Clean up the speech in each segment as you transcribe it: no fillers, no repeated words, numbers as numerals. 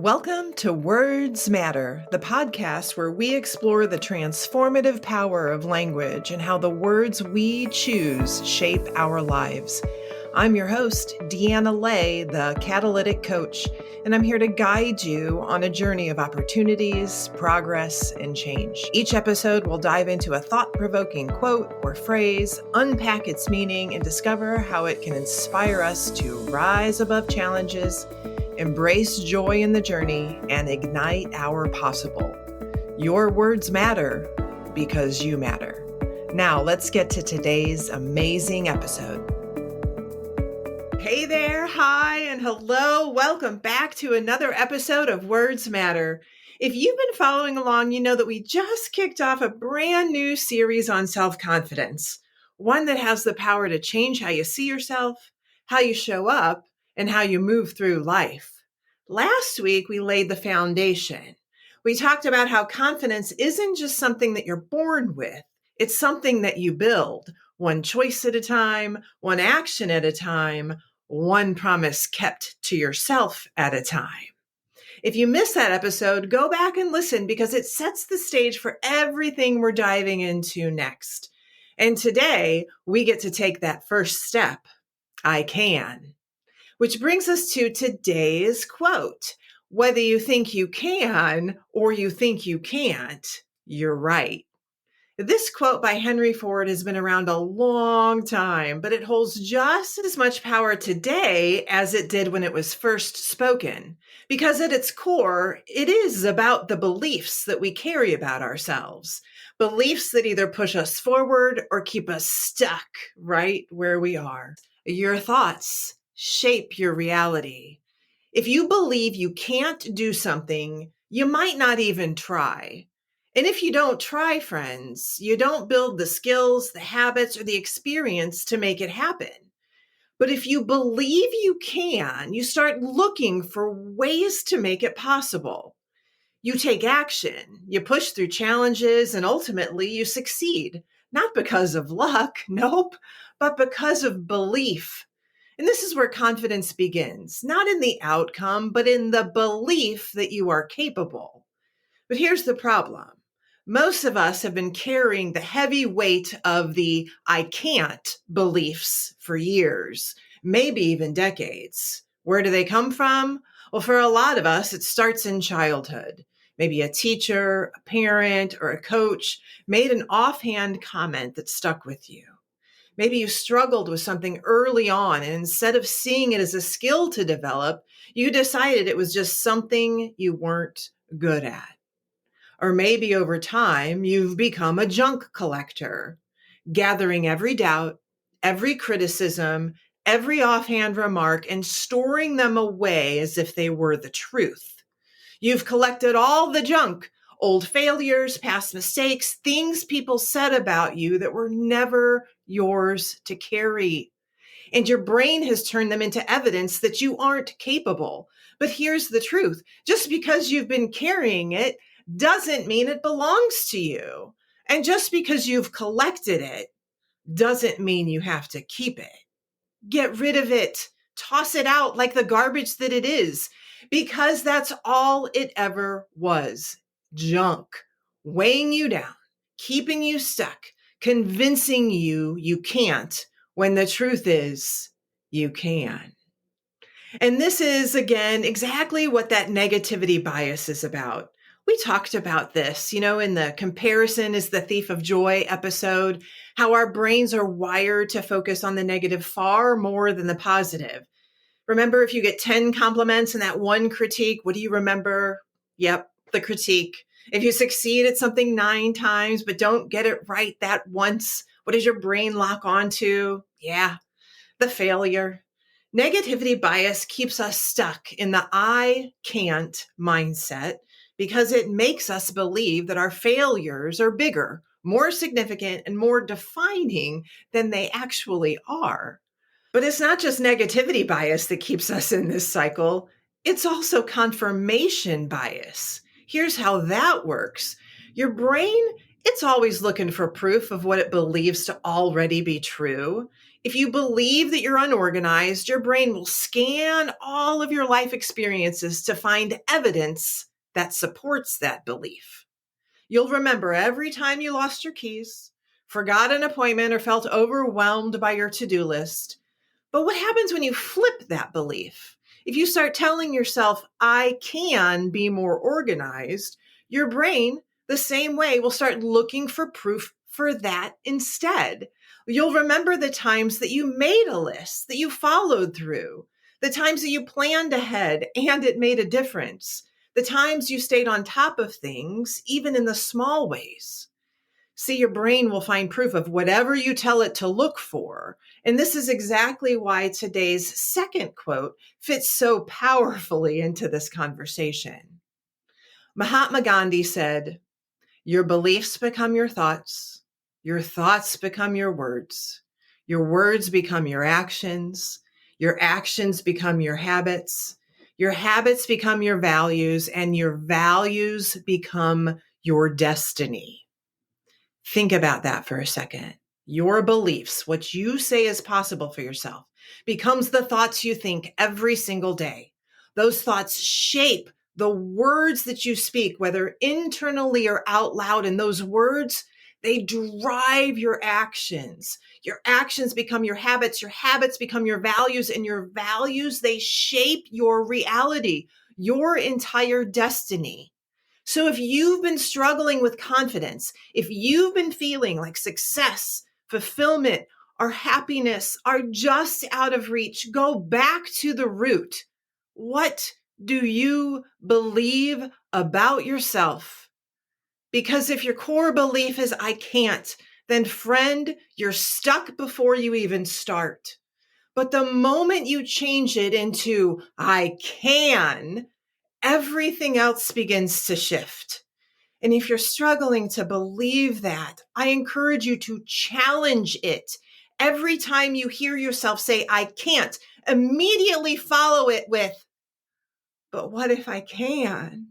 Welcome to Words Matter, the podcast where we explore the transformative power of language and how the words we choose shape our lives. I'm your host, Deanna Ley, the Catalytic Coach, and I'm here to guide you on a journey of opportunities, progress, and change. Each episode will dive into a thought-provoking quote or phrase, unpack its meaning, and discover how it can inspire us to rise above challenges, embrace joy in the journey, and ignite our possible. Your words matter because you matter. Now, let's get to today's amazing episode. Hey there, hi, and hello. Welcome back to another episode of Words Matter. If you've been following along, you know that we just kicked off a brand new series on self-confidence, one that has the power to change how you see yourself, how you show up, and how you move through life. Last week, we laid the foundation. We talked about how confidence isn't just something that you're born with. It's something that you build, one choice at a time, one action at a time, one promise kept to yourself at a time. If you missed that episode, go back and listen because it sets the stage for everything we're diving into next. And today, we get to take that first step. I can. Which brings us to today's quote. Whether you think you can or you think you can't, you're right. This quote by Henry Ford has been around a long time, but it holds just as much power today as it did when it was first spoken. Because at its core, it is about the beliefs that we carry about ourselves. Beliefs that either push us forward or keep us stuck right where we are. Your thoughts shape your reality. If you believe you can't do something, you might not even try. And if you don't try, friends, you don't build the skills, the habits, or the experience to make it happen. But if you believe you can, you start looking for ways to make it possible. You take action, you push through challenges, and ultimately you succeed. Not because of luck, nope, but because of belief. And this is where confidence begins, not in the outcome, but in the belief that you are capable. But here's the problem. Most of us have been carrying the heavy weight of the I can't beliefs for years, maybe even decades. Where do they come from? Well, for a lot of us, it starts in childhood. Maybe a teacher, a parent, or a coach made an offhand comment that stuck with you. Maybe you struggled with something early on, and instead of seeing it as a skill to develop, you decided it was just something you weren't good at. Or maybe over time, you've become a junk collector, gathering every doubt, every criticism, every offhand remark, and storing them away as if they were the truth. You've collected all the junk, old failures, past mistakes, things people said about you that were never yours to carry. And your brain has turned them into evidence that you aren't capable. But here's the truth. Just because you've been carrying it doesn't mean it belongs to you. And just because you've collected it doesn't mean you have to keep it. Get rid of it. Toss it out like the garbage that it is, because that's all it ever was. Junk, weighing you down, keeping you stuck, convincing you can't, when the truth is you can. And this is, again, exactly what that negativity bias is about. We talked about this, in the comparison is the thief of joy episode, how our brains are wired to focus on the negative far more than the positive. Remember, if you get 10 compliments and that one critique, what do you remember? Yep, the critique. If you succeed at something 9 times, but don't get it right that once, what does your brain lock onto? Yeah, the failure. Negativity bias keeps us stuck in the I can't mindset because it makes us believe that our failures are bigger, more significant, and more defining than they actually are. But it's not just negativity bias that keeps us in this cycle. It's also confirmation bias. Here's how that works. Your brain, it's always looking for proof of what it believes to already be true. If you believe that you're unorganized, your brain will scan all of your life experiences to find evidence that supports that belief. You'll remember every time you lost your keys, forgot an appointment, or felt overwhelmed by your to-do list. But what happens when you flip that belief? If you start telling yourself, I can be more organized, your brain, the same way, will start looking for proof for that instead. You'll remember the times that you made a list, that you followed through, the times that you planned ahead and it made a difference, the times you stayed on top of things, even in the small ways. See, your brain will find proof of whatever you tell it to look for. And this is exactly why today's second quote fits so powerfully into this conversation. Mahatma Gandhi said, your beliefs become your thoughts become your words become your actions become your habits become your values, and your values become your destiny. Think about that for a second. Your beliefs, what you say is possible for yourself, becomes the thoughts you think every single day. Those thoughts shape the words that you speak, whether internally or out loud. And those words, they drive your actions. Your actions become your habits become your values, and your values, they shape your reality, your entire destiny. So if you've been struggling with confidence, if you've been feeling like success, fulfillment, or happiness are just out of reach, go back to the root. What do you believe about yourself? Because if your core belief is I can't, then friend, you're stuck before you even start. But the moment you change it into I can, everything else begins to shift. And if you're struggling to believe that, I encourage you to challenge it. Every time you hear yourself say, I can't, immediately follow it with, but what if I can?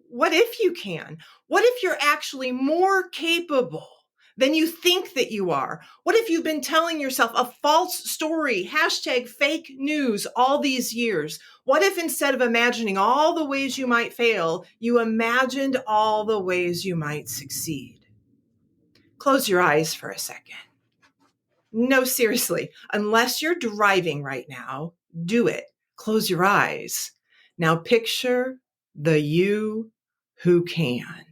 What if you can? What if you're actually more capable than you think that you are? What if you've been telling yourself a false story, #fake news all these years? What if instead of imagining all the ways you might fail, you imagined all the ways you might succeed? Close your eyes for a second. No, seriously, unless you're driving right now, do it. Close your eyes. Now picture the you who can.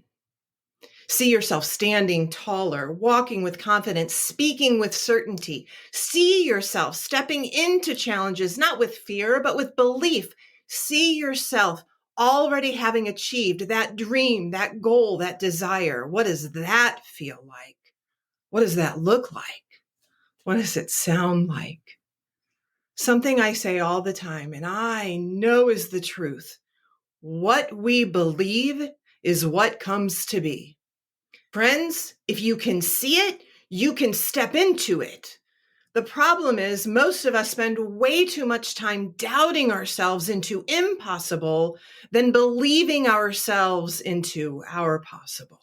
See yourself standing taller, walking with confidence, speaking with certainty. See yourself stepping into challenges, not with fear, but with belief. See yourself already having achieved that dream, that goal, that desire. What does that feel like? What does that look like? What does it sound like? Something I say all the time, and I know is the truth. What we believe is what comes to be. Friends, if you can see it, you can step into it. The problem is most of us spend way too much time doubting ourselves into impossible than believing ourselves into our possible.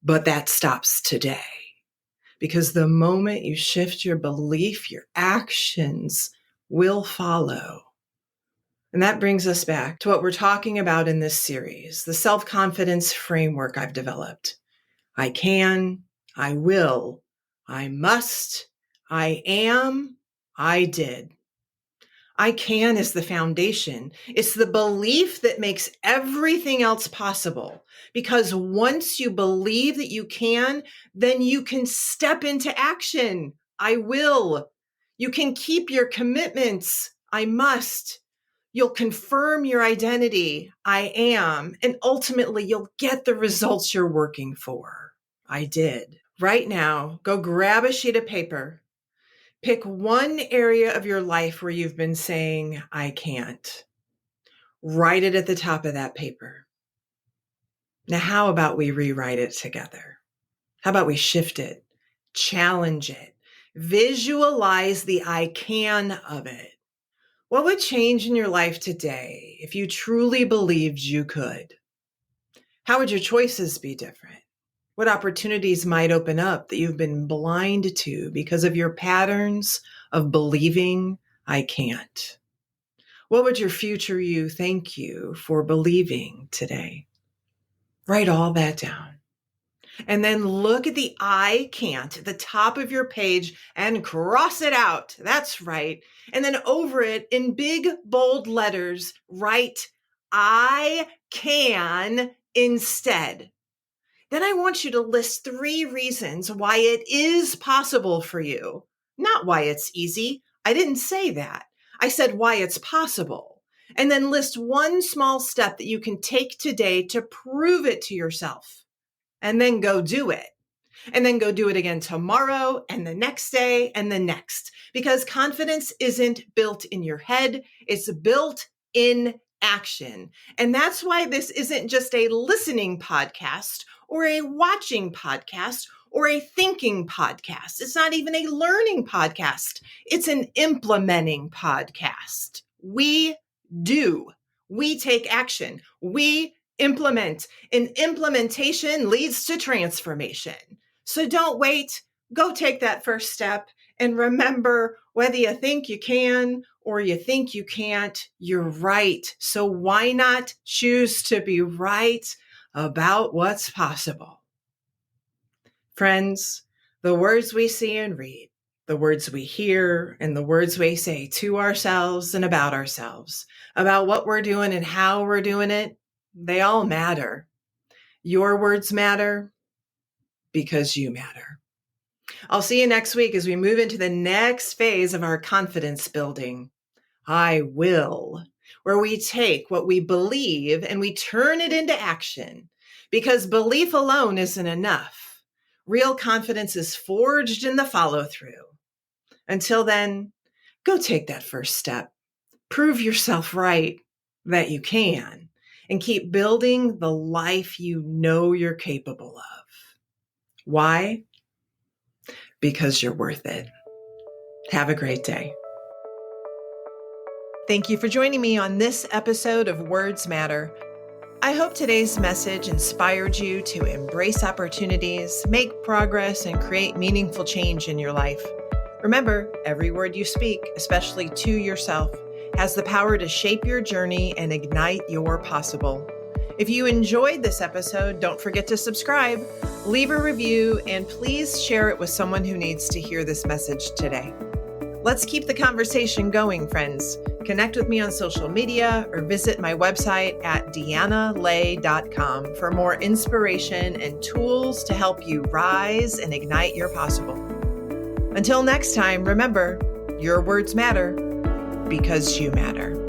But that stops today, because the moment you shift your belief, your actions will follow. And that brings us back to what we're talking about in this series, the self-confidence framework I've developed. I can, I will, I must, I am, I did. I can is the foundation. It's the belief that makes everything else possible. Because once you believe that you can, then you can step into action. I will. You can keep your commitments. I must. You'll confirm your identity. I am. And ultimately, you'll get the results you're working for. I did. Right now, go grab a sheet of paper. Pick one area of your life where you've been saying, I can't. Write it at the top of that paper. Now, how about we rewrite it together? How about we shift it, challenge it, visualize the I can of it? What would change in your life today if you truly believed you could? How would your choices be different? What opportunities might open up that you've been blind to because of your patterns of believing I can't? What would your future you thank you for believing today? Write all that down. And then look at the I can't at the top of your page and cross it out. That's right. And then over it in big, bold letters, write I can instead. Then I want you to list 3 reasons why it is possible for you, not why it's easy. I didn't say that. I said why it's possible. And then list 1 small step that you can take today to prove it to yourself. And then go do it. And then go do it again tomorrow and the next day and the next. Because confidence isn't built in your head, it's built in action. And that's why this isn't just a listening podcast or a watching podcast or a thinking podcast. It's not even a learning podcast. It's an implementing podcast. We do. We take action. We implement. And implementation leads to transformation. So don't wait. Go take that first step. And remember, whether you think you can or you think you can't, you're right. So why not choose to be right about what's possible? Friends, the words we see and read, the words we hear, and the words we say to ourselves and about ourselves, about what we're doing and how we're doing it, they all matter. Your words matter because you matter. I'll see you next week as we move into the next phase of our confidence building. I will, where we take what we believe and we turn it into action, because belief alone isn't enough. Real confidence is forged in the follow-through. Until then, go take that first step. Prove yourself right that you can, and keep building the life you know you're capable of. Why? Because you're worth it. Have a great day. Thank you for joining me on this episode of Words Matter. I hope today's message inspired you to embrace opportunities, make progress, and create meaningful change in your life. Remember, every word you speak, especially to yourself, has the power to shape your journey and ignite your possible. If you enjoyed this episode, don't forget to subscribe, leave a review, and please share it with someone who needs to hear this message today. Let's keep the conversation going, friends. Connect with me on social media or visit my website at deannaley.com for more inspiration and tools to help you rise and ignite your possible. Until next time, remember, your words matter because you matter.